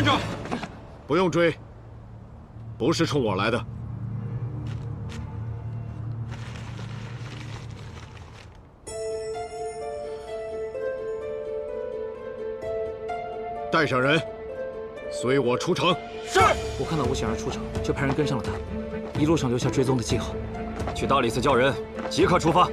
慢着，不用追，不是冲我来的。带上人，随我出城。是。我看到吴显儿出城，就派人跟上了他，一路上留下追踪的记号。去大理寺叫人，即刻出发。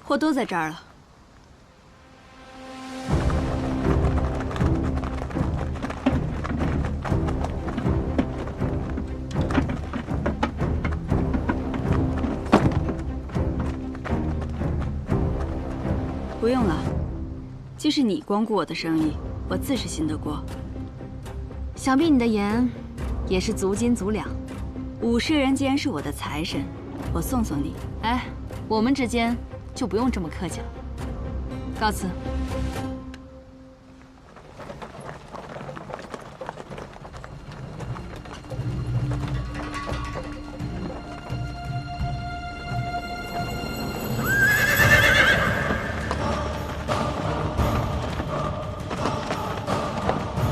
货都在这儿了。不用了，既是你光顾我的生意，我自是信得过。想必你的盐也是足斤足两。武士人既然是我的财神，我送送你。哎，我们之间就不用这么客气了。告辞。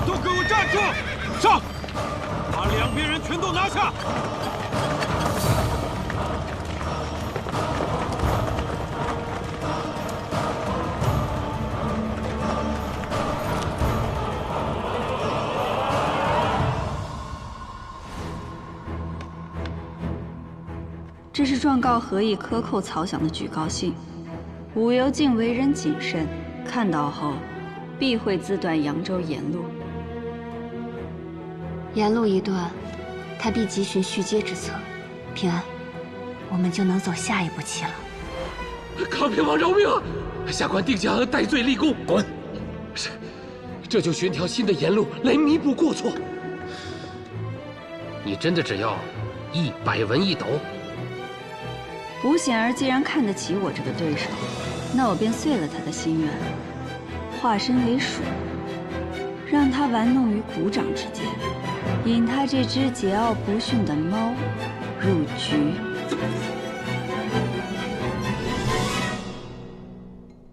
都给我站住！上！把两边人全都拿下！这是状告何以克扣曹响的举告信。武由敬为人谨慎，看到后必会自断扬州沿路。沿路一断，他必急寻续接之策。平安，我们就能走下一步棋了。康平王饶命啊！下官定将戴罪立功。滚！是，这就寻条新的沿路来弥补过错。你真的只要100文1斗？吴显儿既然看得起我这个对手，那我便遂了他的心愿，化身为鼠，让他玩弄于股掌之间，引他这只桀骜不驯的猫入局。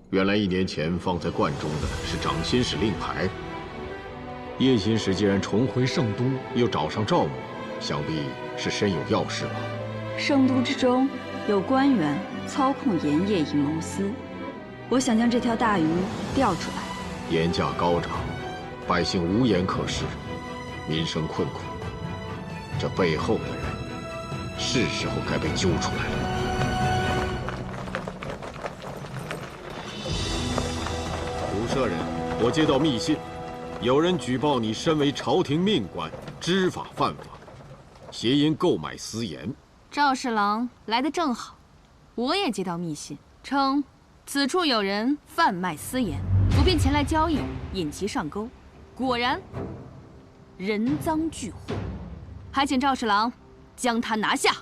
原来1年前放在观中的是掌心使令牌。叶心使既然重回圣都，又找上赵某，想必是身有要事吧？圣都之中有官员操控盐业以谋私，我想将这条大鱼钓出来。盐价高涨，百姓无盐可食，民生困苦。这背后的人，是时候该被揪出来了。武舍人，我接到密信，有人举报你身为朝廷命官，知法犯法，谐音购买私盐。赵侍郎来得正好，我也接到密信，称此处有人贩卖私盐，我便前来交易，引其上钩。果然，人赃俱获，还请赵侍郎将他拿下。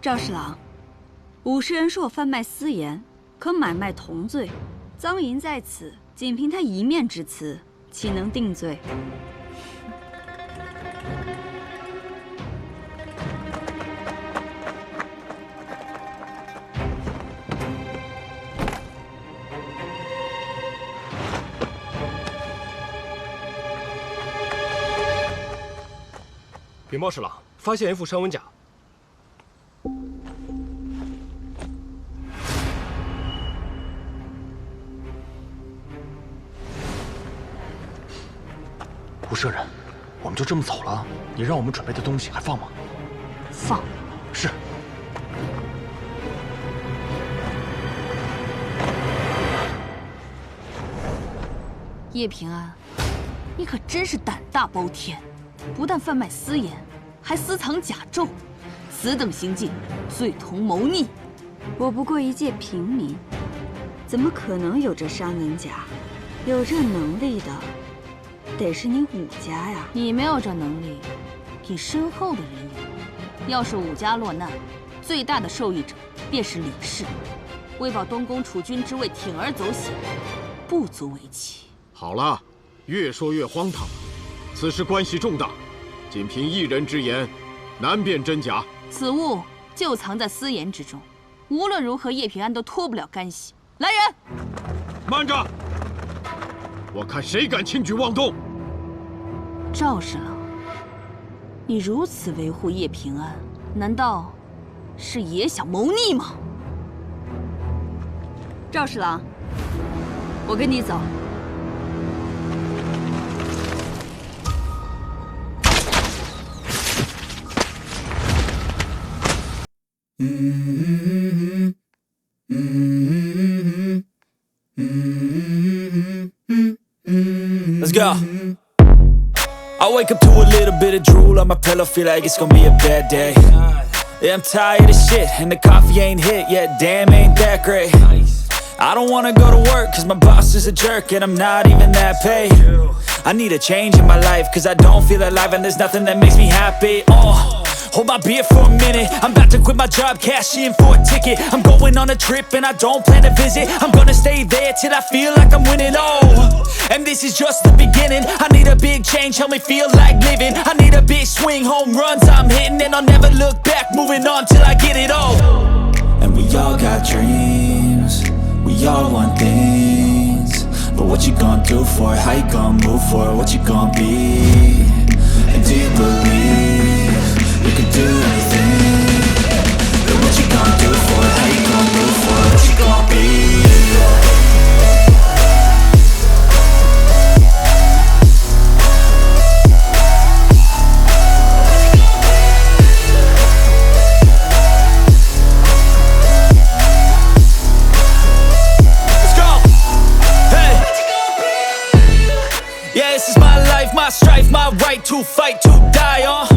赵侍郎，武士人说我贩卖私盐，可买卖同罪，赃银在此，仅凭他一面之词，岂能定罪？禀报侍郎，发现一副山文甲。吴舍人，我们就这么走了？你让我们准备的东西还放吗？放。是。叶平安，你可真是胆大包天！不但贩卖私盐，还私藏甲胄，此等行径，罪同谋逆。我不过一介平民，怎么可能有这山文甲？有这能力的，得是你武家呀！你没有这能力，你身后的人有。要是武家落难，最大的受益者便是李氏。为保东宫储君之位铤而走险，不足为奇。好了，越说越荒唐。此事关系重大，仅凭一人之言，难辨真假。此物就藏在私盐之中。无论如何，叶平安都脱不了干系。来人！慢着！我看谁敢轻举妄动！赵侍郎，你如此维护叶平安，难道是也想谋逆吗？赵侍郎，我跟你走。Let's go. I wake up to a little bit of drool on my pillow, feel like it's gonna be a bad day. Yeah, I'm tired of shit, and the coffee ain't hit yet, damn, ain't that great. I don't wanna go to work, cause my boss is a jerk, and I'm not even that paid. I need a change in my life, cause I don't feel alive, and there's nothing that makes me happy. Hold my beer for a minute, I'm about to quit my job, cash in for a ticket. I'm going on a trip and I don't plan to visit. I'm gonna stay there till I feel like I'm winning, and this is just the beginning. I need a big change, help me feel like living. I need a big swing, home runs I'm hitting, and I'll never look back, moving on till I get it all. And we all got dreams, we all want things, but what you gonna do for it? How you gonna move for it? What you gonna be? And do you believe you can do anything? But what you gonna do for it? How you gonna move for it? What you gonna be? Let's go! Hey! Yeah, this is my life, my strife, my right to fight, to die on.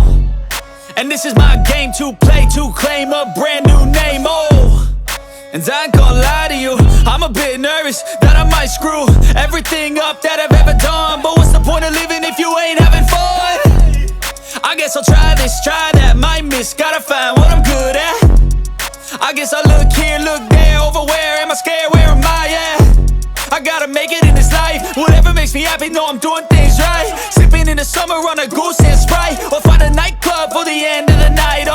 And this is my game to play, to claim a brand new name, And I ain't gonna lie to you, I'm a bit nervous that I might screw everything up that I've ever done. But what's the point of living if you ain't having fun? I guess I'll try this, try that, might miss, gotta find what I'm good at. I guess I look here, look there, over where am I scared, where am I at? I gotta make it in this life, whatever makes me happy, know I'm doing things right. Sipping in the summer on a goose and Sprite, or find a nightclub for the end of the night,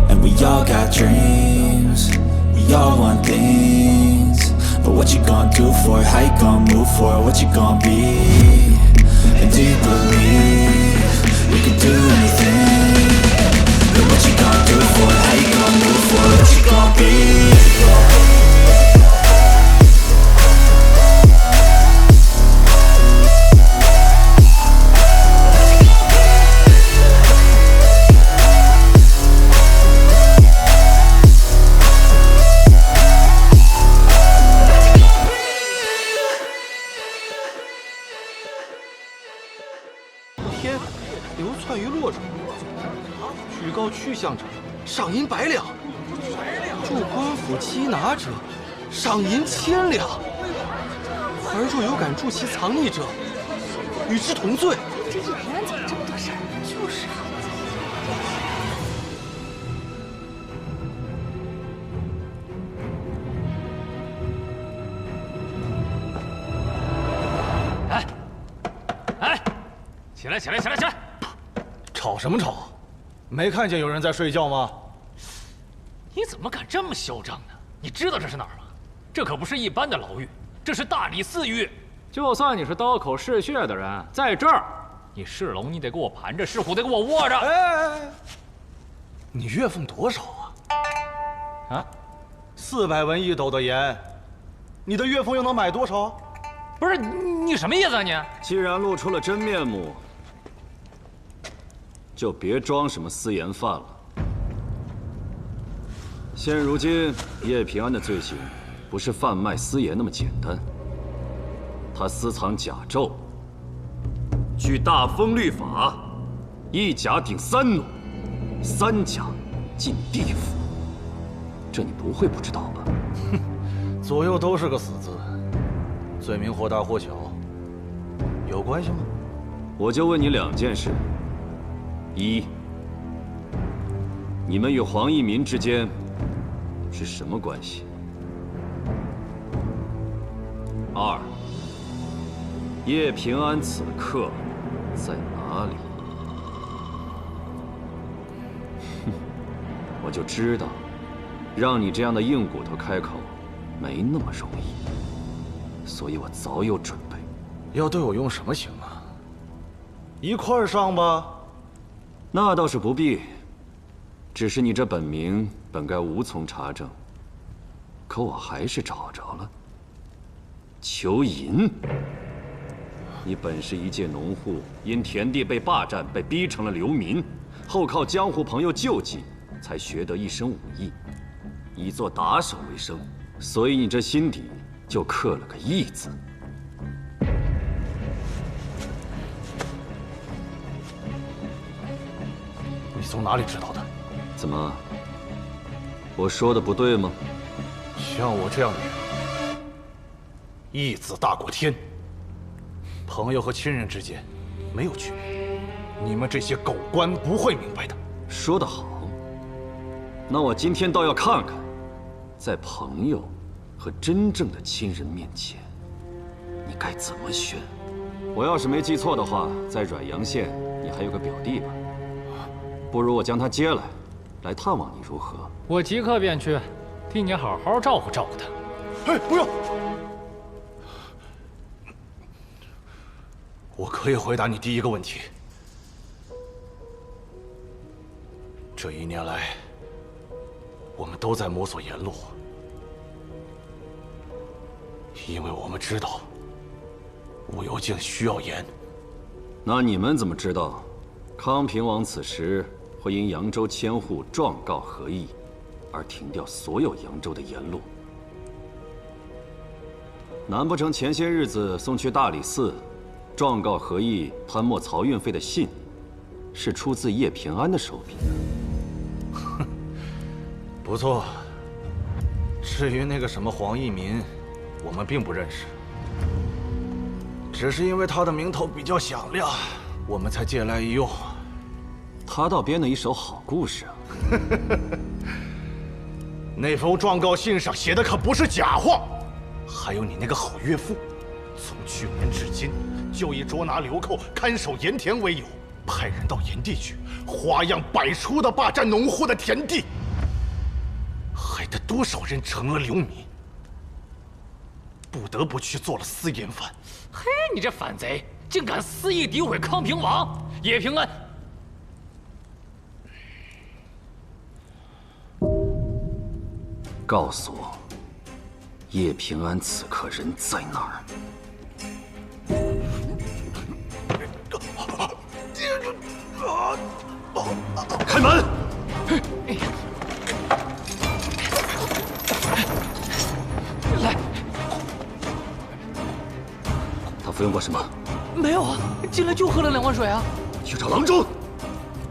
And we all got dreams, we all want things, but what you gonna do for it? How you gonna move for it? What you gonna be? And do you believe you can do anything? But what you gonna do for it? How you gonna move for it? What you gonna be?天流窜于洛中，举高去向者，赏银100两；助官府缉拿者，赏银1000两。而若有敢助其藏匿者，与之同罪。这叶平安怎么这么多事儿？就是啊。起来，起来，起来，起来！吵什么吵？没看见有人在睡觉吗？你怎么敢这么嚣张呢？你知道这是哪儿吗？这可不是一般的牢狱，这是大理寺狱。就算你是刀口嗜血的人，在这儿，你是龙你得给我盘着，是虎得给我卧着。哎，你月俸多少啊？400文1斗的盐，你的月俸又能买多少？不是你什么意思啊你？既然露出了真面目，就别装什么私盐犯了。现如今，叶平安的罪行不是贩卖私盐那么简单，他私藏甲胄，据大风律法，1甲顶3弩，3甲进地府。这你不会不知道吧？哼，左右都是个死字，罪名或大或小，有关系吗？我就问你2件事：一，你们与黄一民之间是什么关系？2，叶平安此刻在哪里？哼，我就知道，让你这样的硬骨头开口，没那么容易。所以我早有准备。要对我用什么刑啊？一块儿上吧。那倒是不必。只是你这本名本该无从查证，可我还是找着了。裘银，你本是一介农户，因田地被霸占，被逼成了流民，后靠江湖朋友救济，才学得一身武艺，以做打手为生。所以你这心底就刻了个义字。你从哪里知道的？怎么？我说的不对吗？像我这样的人，义字大过天。朋友和亲人之间没有区别，你们这些狗官不会明白的。说得好。那我今天倒要看看，在朋友和真正的亲人面前，你该怎么选。我要是没记错的话，在阮阳县你还有个表弟吧？不如我将他接来探望你如何？我即刻便去，替你好好照顾照顾他。哎，不用，我可以回答你第一个问题。这1年来，我们都在摸索沿路，因为我们知道武幽境需要盐。那你们怎么知道，康平王此时会因扬州千户状告合议，而停掉所有扬州的盐路？难不成前些日子送去大理寺，状告合议贪没漕运费的信，是出自叶平安的手笔？不错。至于那个什么黄义民，我们并不认识，只是因为他的名头比较响亮，我们才借来一用。他倒编了一首好故事啊！那封状告信上写的可不是假话，还有你那个好岳父，从去年至今就以捉拿流寇、看守盐田为由，派人到盐地去，花样百出的霸占农户的田地，害得多少人成了流民，不得不去做了私盐贩。嘿，你这反贼，竟敢肆意诋毁康平王！叶平安，告诉我，叶平安此刻人在哪儿？开门！来，他服用过什么？没有啊，进来就喝了2碗水啊。去找郎中。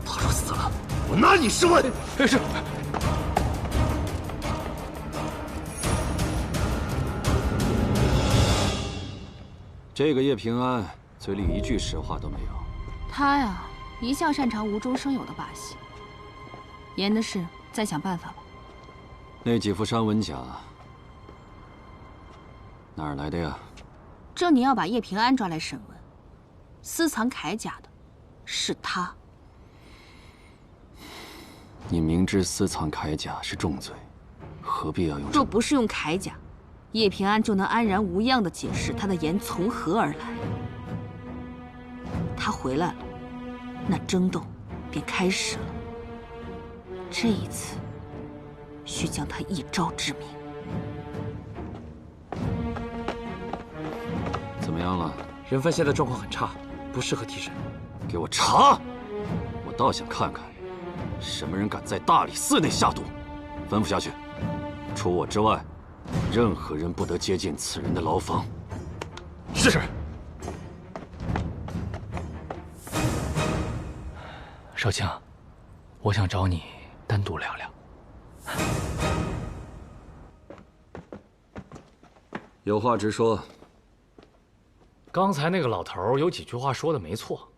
他若死了，我拿你试问。是。这个叶平安嘴里一句实话都没有。他呀，一向擅长无中生有的把戏。盐的事，再想办法吧。那几副山文甲哪儿来的呀？正你要把叶平安抓来审问，私藏铠甲的是他。你明知私藏铠甲是重罪，何必要用？若不是用铠甲，叶平安就能安然无恙地解释他的盐从何而来。他回来了，那争斗便开始了。这一次，需将他一招致命。怎么样了？人犯现在状况很差，不适合提审。给我查！我倒想看看，什么人敢在大理寺内下毒。吩咐下去，除我之外，任何人不得接近此人的牢房。是。少卿，我想找你单独聊聊。有话直说。刚才那个老头有几句话说的没错，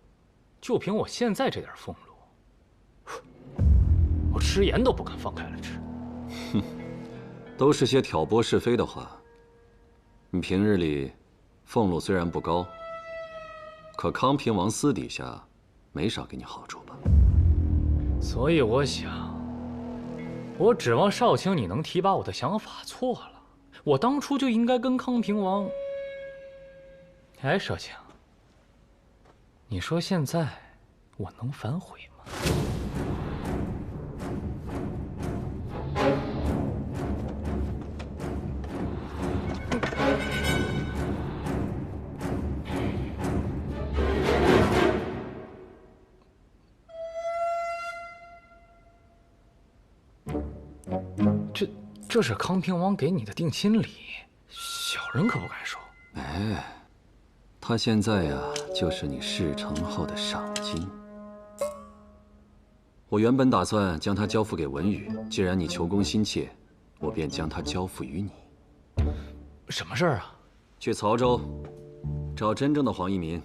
就凭我现在这点俸禄，我吃盐都不敢放开了吃。哼，都是些挑拨是非的话。你平日里俸禄虽然不高，可康平王私底下没少给你好处吧？所以我想，我指望少卿你能提拔我的想法错了，我当初就应该跟康平王。哎，少卿，你说现在我能反悔吗？这是康平王给你的定亲礼，小人可不敢收。哎，他现在呀，就是你事成后的赏金。我原本打算将他交付给文宇，既然你求功心切，我便将他交付于你。什么事儿啊？去曹州，找真正的黄一民，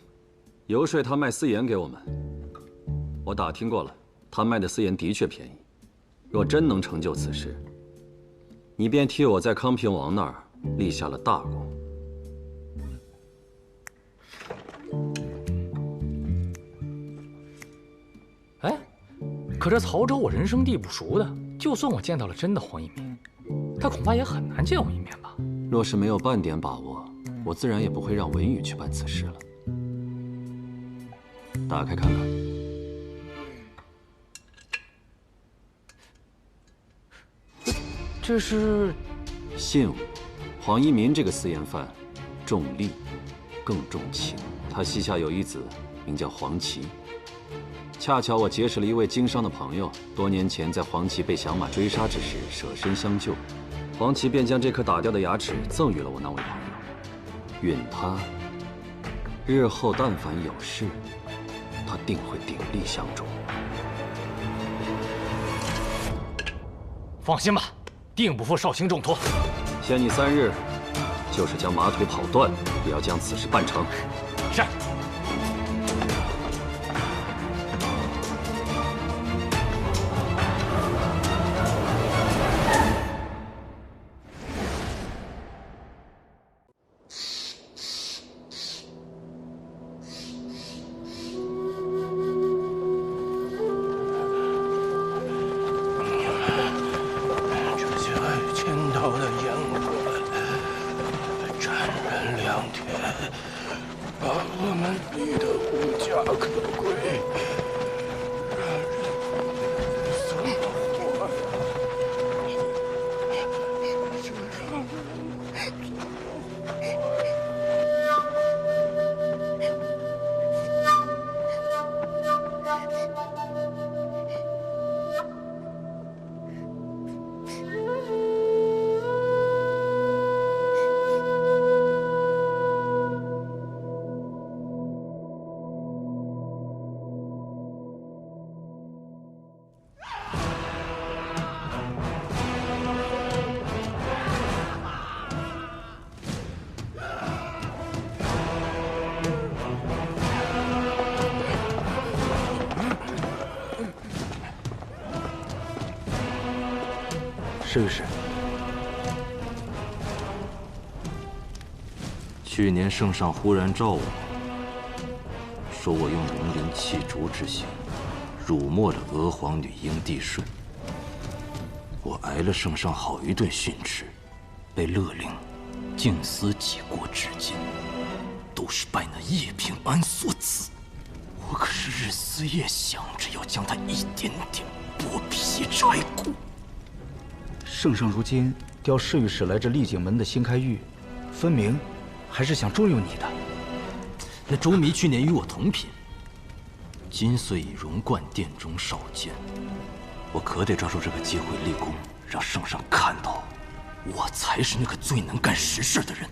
游说他卖私盐给我们。我打听过了，他卖的私盐的确便宜。若真能成就此事，你便替我在康平王那儿立下了大功。哎，可这曹州我人生地不熟的，就算我见到了真的黄一民，他恐怕也很难见我一面吧？若是没有半点把握，我自然也不会让文宇去办此事了。打开看看。这是信我，黄一民这个私盐贩，重利更重情。他膝下有一子，名叫黄芪。恰巧我结识了一位经商的朋友，多年前在黄芪被响马追杀之时，舍身相救。黄芪便将这颗打掉的牙齿赠予了我那位朋友，允他日后但凡有事，他定会鼎力相助。放心吧。定不负少卿重托，限你3日，就是将马腿跑断，也要将此事办成。是。侍御史，去年圣上忽然召我，说我用龙鳞弃逐之刑，辱没了娥皇女英帝顺。我挨了圣上好一顿训斥，被勒令静思己过至今，都是拜那叶平安所赐。我可是日思夜想着要将他一点点剥皮拆骨。圣上如今调侍御史来这丽景门的新开狱，分明还是想重用你的。那周弥去年与我同品，今虽已荣冠殿中少监，我可得抓住这个机会立功，让圣上看到，我才是那个最能干实事的人。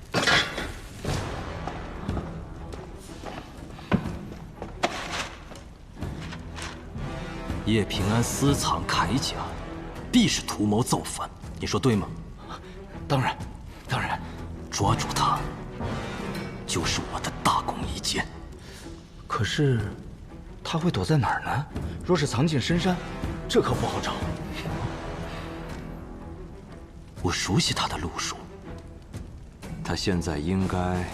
叶平安私藏铠甲，必是图谋造反，你说对吗？当然，当然，抓住他，就是我的大功一件。可是，他会躲在哪儿呢？若是藏进深山，这可不好找。我熟悉他的路数，他现在应该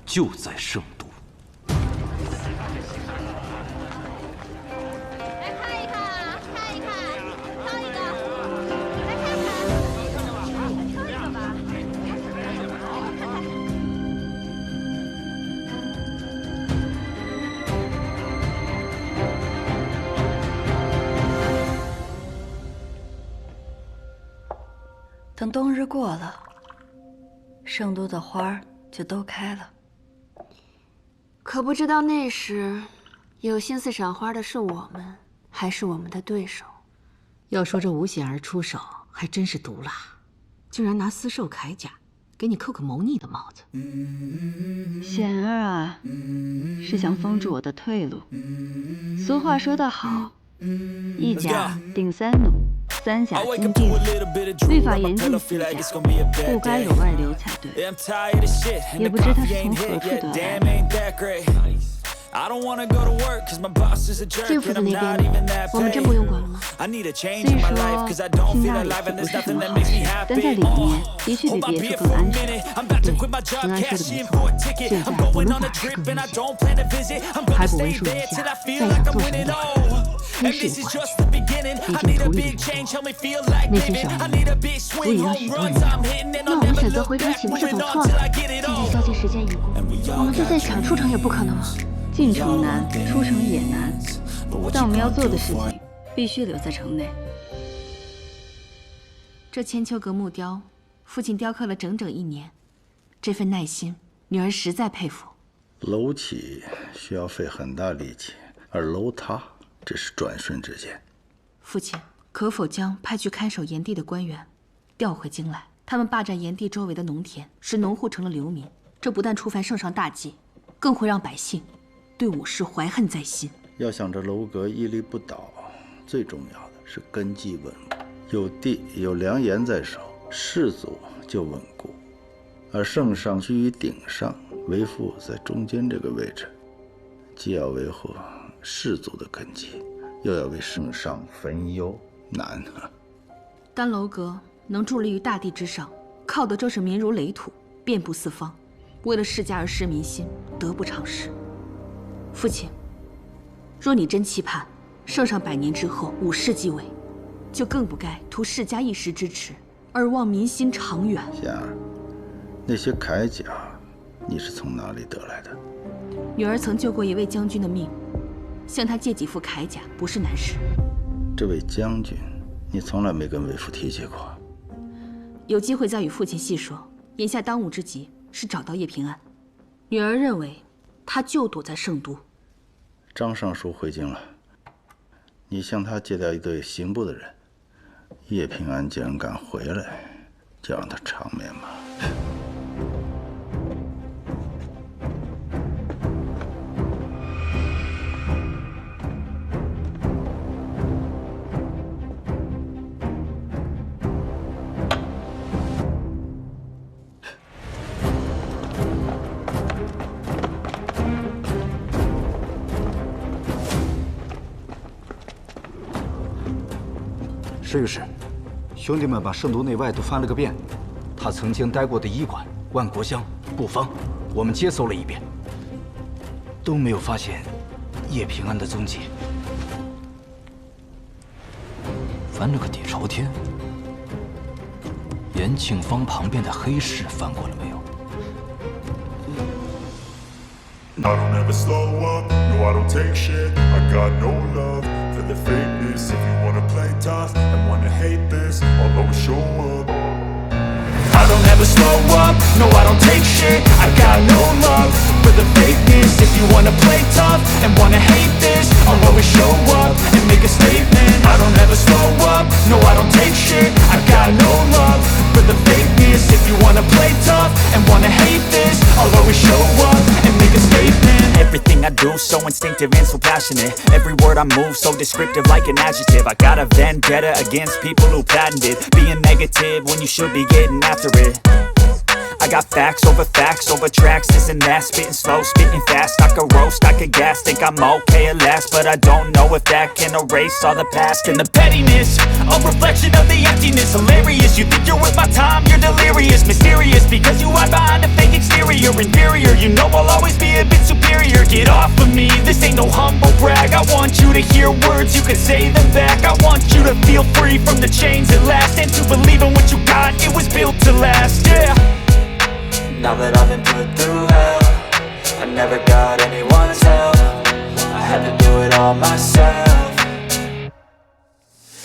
就在圣都。来看一看啊，看一看，等冬日过了，圣都的花儿就都开了。可不知道那时，有心思赏花的是我们，还是我们的对手？要说这吴显儿出手还真是毒辣，竟然拿私授铠甲给你扣个谋逆的帽子。显儿啊，是想封住我的退路。俗话说得好，一甲定三弩，三甲经地府。律法严禁私甲，不该有外流才对。也不知他是从何处得来的。郡府的那边，我们真不用管了吗？虽说进那里不是什么好事，但在里面的确比别处更安全。对，平安说的没错，现在我们反而是更危险。还不为数一下，再想做什么都可以。黑市也管去，毕竟图里的那些少年，足以让许多人头。那我们选择回城岂不是走错了？现在交接时间已过，我们就算想出城也不可能了。进城难，出城也难，但我们要做的事情必须留在城内。这千秋阁木雕，父亲雕刻了整整1年，这份耐心，女儿实在佩服。楼起需要费很大力气，而楼塌只是转瞬之间。父亲，可否将派去看守炎帝的官员调回京来？他们霸占炎帝周围的农田，使农户成了流民，这不但触犯圣上大忌，更会让百姓对武士怀恨在心。要想这楼阁屹立不倒，最重要的是根基稳固。有地有良言在手，士族就稳固。而圣上居于顶上，为父在中间这个位置，既要维护士族的根基，又要为圣上分忧，难啊！丹楼阁能伫立于大地之上，靠的正是民如垒土，遍布四方。为了世家而失民心，得不偿失。父亲，若你真期盼圣上100年之后武士继位，就更不该图世家一时之耻，而忘民心长远。贤儿，那些铠甲，你是从哪里得来的？女儿曾救过一位将军的命，向他借几副铠甲不是难事。这位将军，你从来没跟为父提起过。有机会再与父亲细说。眼下当务之急是找到叶平安。女儿认为他就躲在圣都。张尚书回京了，你向他借调一队刑部的人。叶平安既然敢回来，就让他偿命吧。石御史，兄弟们把圣都内外都翻了个遍，他曾经待过的医馆、万国香、布方，我们皆搜了一遍，都没有发现叶平安的踪迹。翻了个底朝天，延庆坊旁边的黑市翻过了没有？ I don't ever slow up, no I don't take shit. I got no love for the fakeness. If you wanna play tough and wanna hate this, I'll always show up. I don't ever slow up, no I don't take shit. I got no love for the fakeness. If you wanna play tough and wanna hate this, I'll always show up and make a statement. I don't ever slow up, no I don't take shit. I got no love for the fakeness. If you wanna play tough and wanna hate this, I'll always show up and make a statement. Everything I do so instinctive and so passionate. Every word I move so descriptive like an adjective. I got a vendetta against people who patented being negative when you should be getting after it. I got facts over tracks, this and that. Spitting slow, spitting fast. I could roast, I could gas. Think I'm okay at last, but I don't know if that can erase all the past. And the pettiness, a reflection of the emptiness. Hilarious, you think you're worth my time, you're delirious. Mysterious, because you hide behind a fake exterior. Inferior, you know I'll always be a bit superior. Get off of me, this ain't no humble brag. I want you to hear words, you can say them back. I want you to feel free from the chains at last, and to believe in what you got, it was built to last, yeah. Now that I've been put through hell, I never got anyone's help. I had to do it all myself.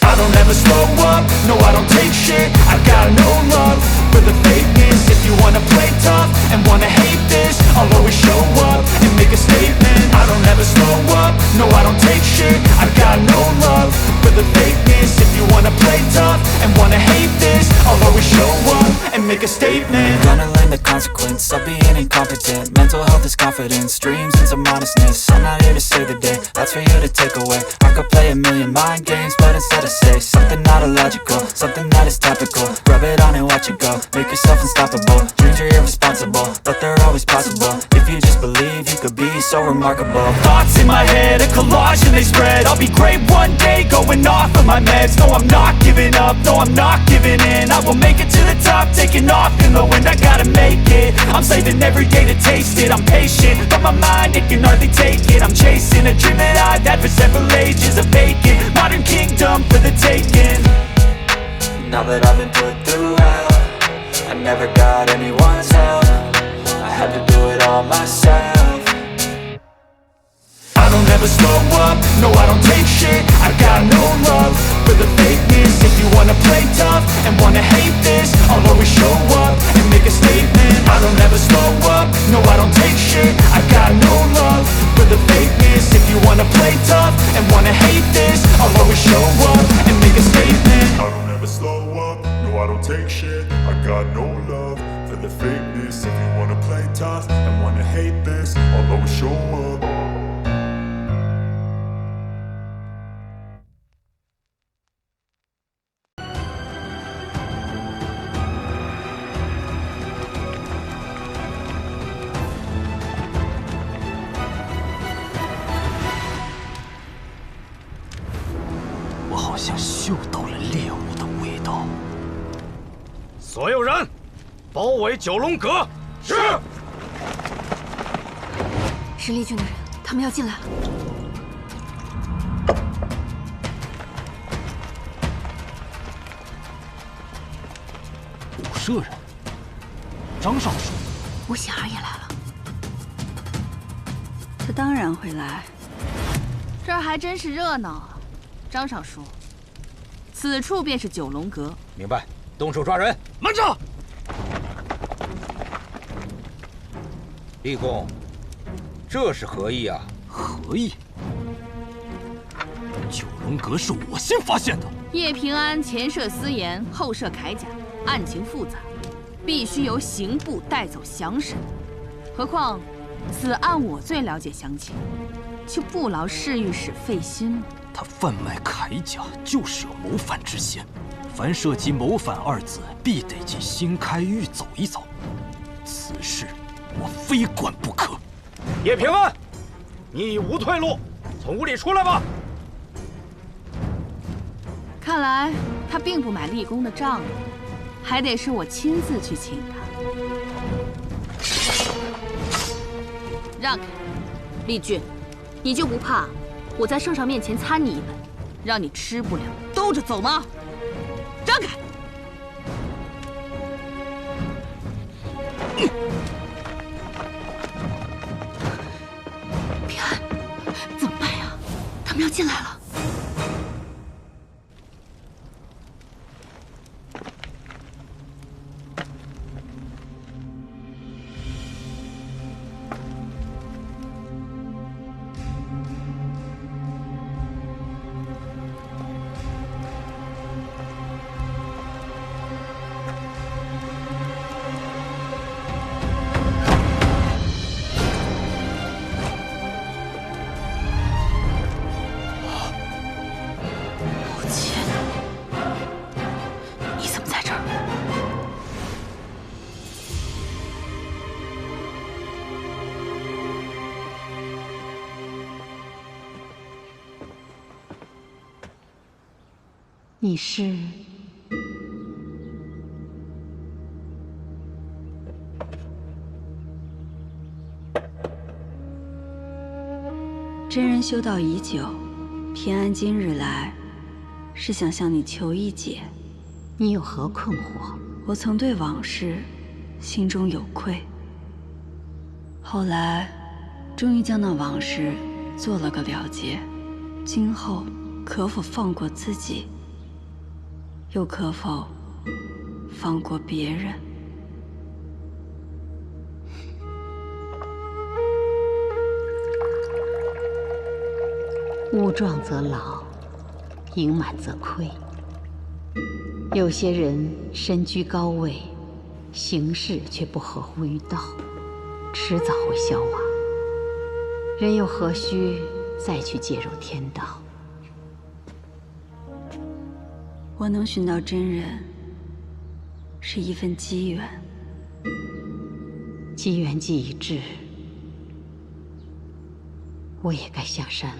I don't ever slow up, no I don't take shit. I got no love for the fakeness. If you wanna play tough and wanna hate this, I'll always show up and make a statement. I don't ever slow up, no I don't take shit. I got no love for the fakeness. If you wanna play tough and wanna hate this, I'll always show up and make a statement. Gonna learn the consequence of being incompetent. Mental health is confidence, dreams and some modestness. I'm not here to save the day, that's for you to take away. I could play a million mind games, but instead I say something not illogical, something that is topical. Rub it on and watch it go, make yourself unstoppable. Dreams are irresponsible, but they're always possible. If you just believe, you could be so remarkable. Thoughts in my head, a collage and they spread. I'll be great one day, going off of my meds. No, I'm not giving up, no, I'm not giving in. I will make it to the top, taking off in the wind. I gotta make it, I'm saving every day to taste it. I'm patient, but my mind, it can hardly take it. I'm chasing a dream that I've had for several ages. A vacant, modern kingdom for the taking. Now that I've been put through hell, I never got anyone's help. I had to do it all myself. I don't ever slow up, no I don't take shit. I got no love for the fakeness. If you wanna play tough and wanna hate this, I'll always show up and make a statement. I don't ever slow up, no I don't take shit. I got no love for the fakeness. If you wanna play tough and wanna hate this, I'll always show up and make a statement. I don't ever slow up, no I don't take shit. I got no love for the fakeness. If you wanna play tough and wanna hate this, I'll always show up.我好像嗅到了猎物的味道。所有人，包围九龙阁。是。是厉军的人，他们要进来了。武舍人，张尚书，吴喜儿也来了。他当然会来。这儿还真是热闹啊！张尚书，此处便是九龙阁。明白，动手抓人。慢着！厉公，这是何意啊？何意？九龙阁是我先发现的。叶平安前涉私盐，后涉铠甲，案情复杂，必须由刑部带走详审。何况此案我最了解详情，就不劳侍御史费心了。他贩卖铠甲，就是有谋反之嫌。凡涉及谋反二字，必得进新开狱走一走。此事我非管不可。叶平安，你已无退路，从屋里出来吧。看来他并不买厉公的账，还得是我亲自去请他。让开，厉军，你就不怕我在圣上面前参你一本，让你吃不了兜着走吗？让开！平安，怎么办呀？他们要进来了。你是？真人修道已久，平安今日来，是想向你求一解。你有何困惑？我曾对往事心中有愧，后来终于将那往事做了个了结。今后可否放过自己？又可否放过别人？物壮则老，盈满则亏。有些人身居高位，行事却不合乎于道，迟早会消亡。人又何须再去介入天道？我能寻到真人，是一份机缘。机缘既已至，我也该下山了。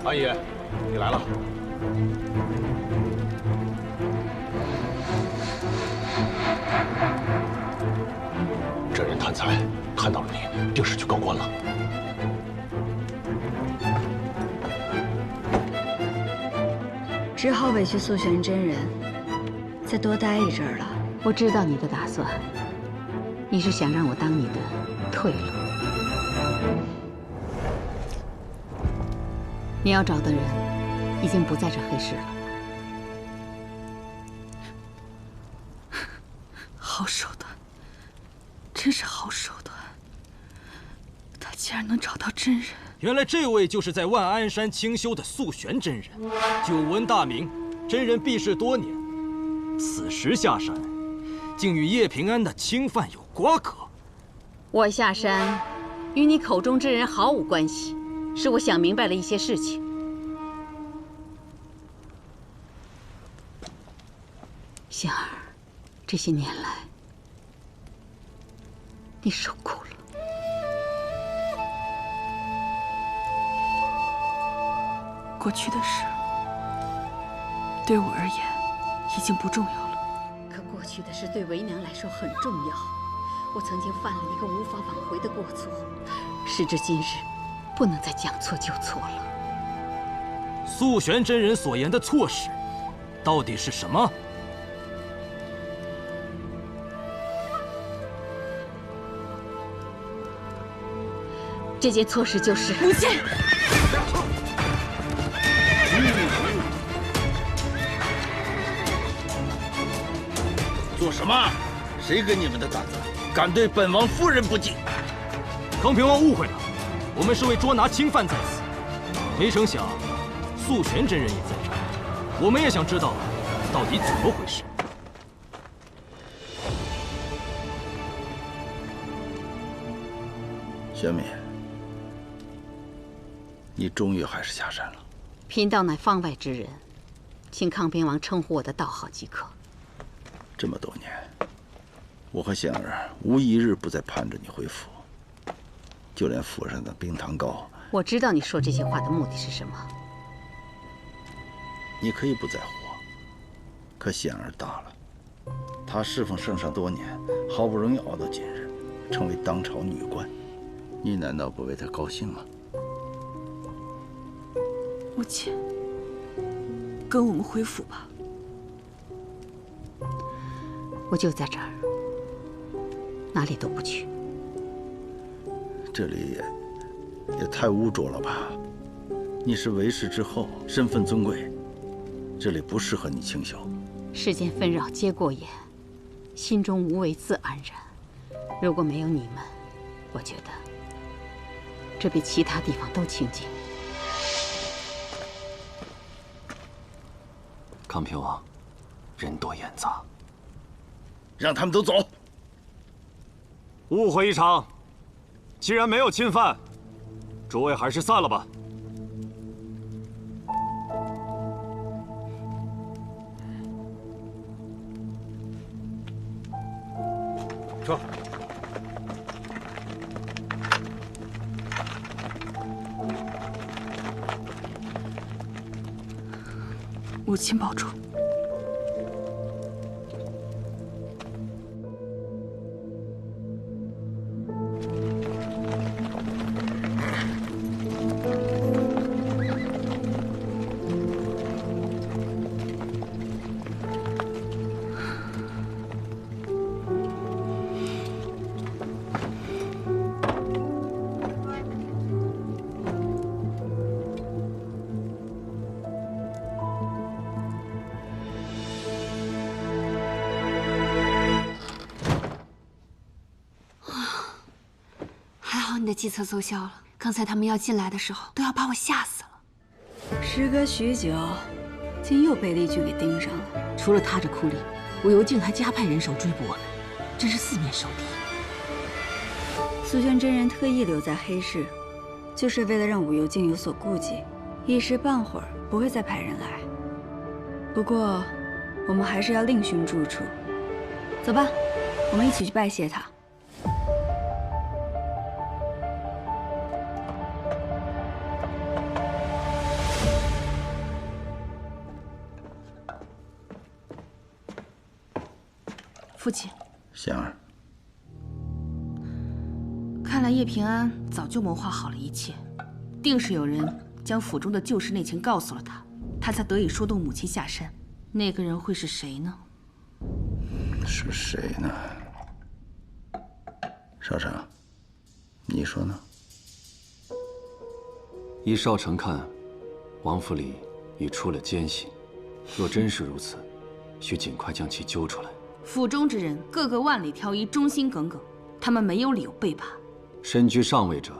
安爷，你来了。这人贪财，看到了你，定是去告官了。只好委屈素玄真人，再多待一阵儿了。我知道你的打算，你是想让我当你的退路。你要找的人已经不在这黑市了。好手段，真是好手段！他竟然能找到真人。原来这位就是在万安山清修的素玄真人，久闻大名，真人避世多年，此时下山，竟与叶平安的侵犯有瓜葛。我下山，与你口中之人毫无关系，是我想明白了一些事情。香儿，这些年来，你受苦了。过去的事，对我而言已经不重要了。可过去的事对为娘来说很重要。我曾经犯了一个无法挽回的过错，时至今日，不能再将错就错了。素玄真人所言的错事，到底是什么？这件错事就是母亲。做什么？谁给你们的胆子，敢对本王夫人不敬？康平王误会了，我们是为捉拿侵犯在此，没成想素玄真人也在这儿，我们也想知道到底怎么回事。玄敏，你终于还是下山了。贫道乃方外之人，请康平王称呼我的道号即可。这么多年，我和显儿无一日不再盼着你回府，就连府上的冰糖糕，我知道你说这些话的目的是什么。你可以不在乎，可显儿大了，她侍奉圣上多年，好不容易熬到今日，成为当朝女官，你难道不为她高兴吗？母亲，跟我们回府吧。我就在这儿，哪里都不去。这里也太污浊了吧！你是为氏之后，身份尊贵，这里不适合你清修。世间纷扰皆过眼，心中无为自安然。如果没有你们，我觉得这比其他地方都清静。康平王，人多眼杂，让他们都走。误会一场。既然没有侵犯，诸位还是散了吧。撤。母亲保重。好你的计策奏效了。刚才他们要进来的时候，都要把我吓死了。时隔许久，竟又被厉剧给盯上了。除了他这酷吏，武游镜还加派人手追捕我们，真是四面受敌。苏轩真人特意留在黑市，就是为了让武游镜有所顾忌，一时半会儿不会再派人来。不过，我们还是要另寻住处。走吧，我们一起去拜谢他。父亲，香儿，看来叶平安早就谋划好了一切，定是有人将府中的旧事内情告诉了他，他才得以说动母亲下山。那个人会是谁呢？是谁呢？少成，你说呢？依少成看，王府里已出了奸细，若真是如此，需尽快将其揪出来。府中之人个个万里挑一，忠心耿耿，他们没有理由背叛。身居上位者，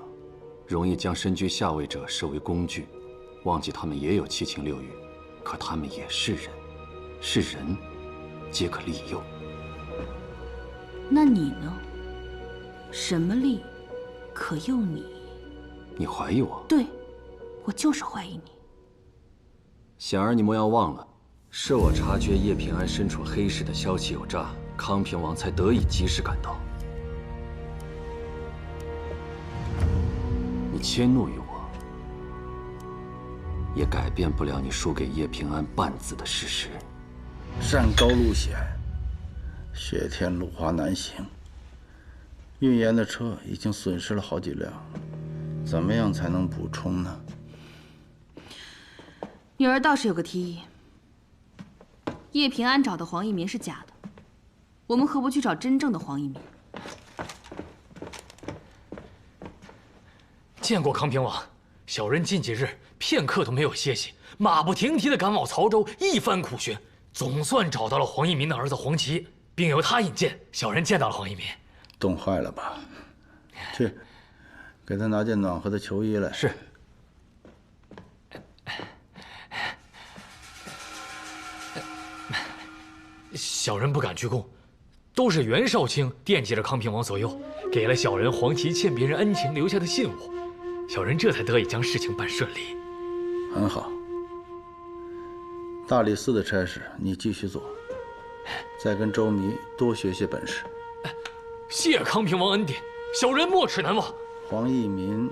容易将身居下位者视为工具，忘记他们也有七情六欲，可他们也是人，是人，皆可利诱。那你呢？什么力可诱你？你怀疑我？对，我就是怀疑你。显然你莫要忘了。是我察觉叶平安身处黑市的消息有诈，康平王才得以及时赶到。你迁怒于我，也改变不了你输给叶平安半子的事实。山高路险，雪天路滑难行。运盐的车已经损失了好几辆，怎么样才能补充呢？女儿倒是有个提议。叶平安找的黄一民是假的，我们何不去找真正的黄一民？见过康平王，小人近几日片刻都没有歇息，马不停蹄地赶往曹州，一番苦寻，总算找到了黄一民的儿子黄琦，并由他引荐，小人见到了黄一民。冻坏了吧？去，给他拿件暖和的球衣来。是。小人不敢居功，都是袁绍卿惦记着康平王左右，给了小人黄琦欠别人恩情留下的信物，小人这才得以将事情办顺利。很好，大理寺的差事你继续做，再跟周弥多学些本事。谢康平王恩典，小人没齿难忘。黄一民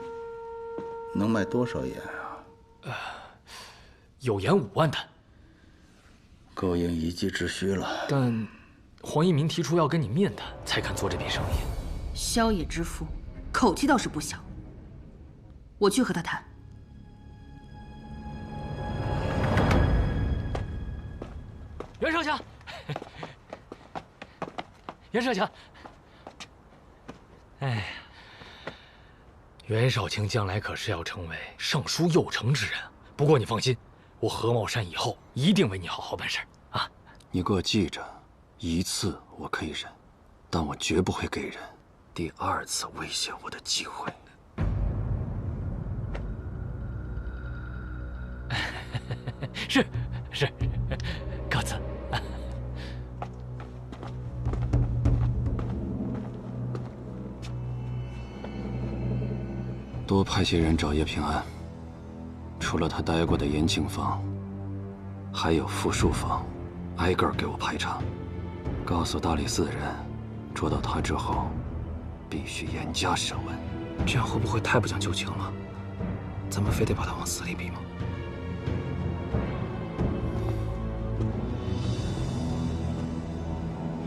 能卖多少盐啊？有盐5万担。够应一技之需了。但黄一民提出要跟你面谈，才敢做这笔生意。萧野之夫，口气倒是不小。我去和他谈。袁少强，袁少强，哎呀，袁绍卿将来可是要成为尚书右丞之人。不过你放心，我何茂山以后一定为你好好办事啊！你给我记着，一次我可以忍，但我绝不会给人第2次威胁我的机会。是，告辞。多派些人找叶平安，除了他待过的严禁坊，还有复数坊，挨个给我排查。告诉大理寺的人，捉到他之后，必须严加审问。这样会不会太不讲旧情了？咱们非得把他往死里逼吗？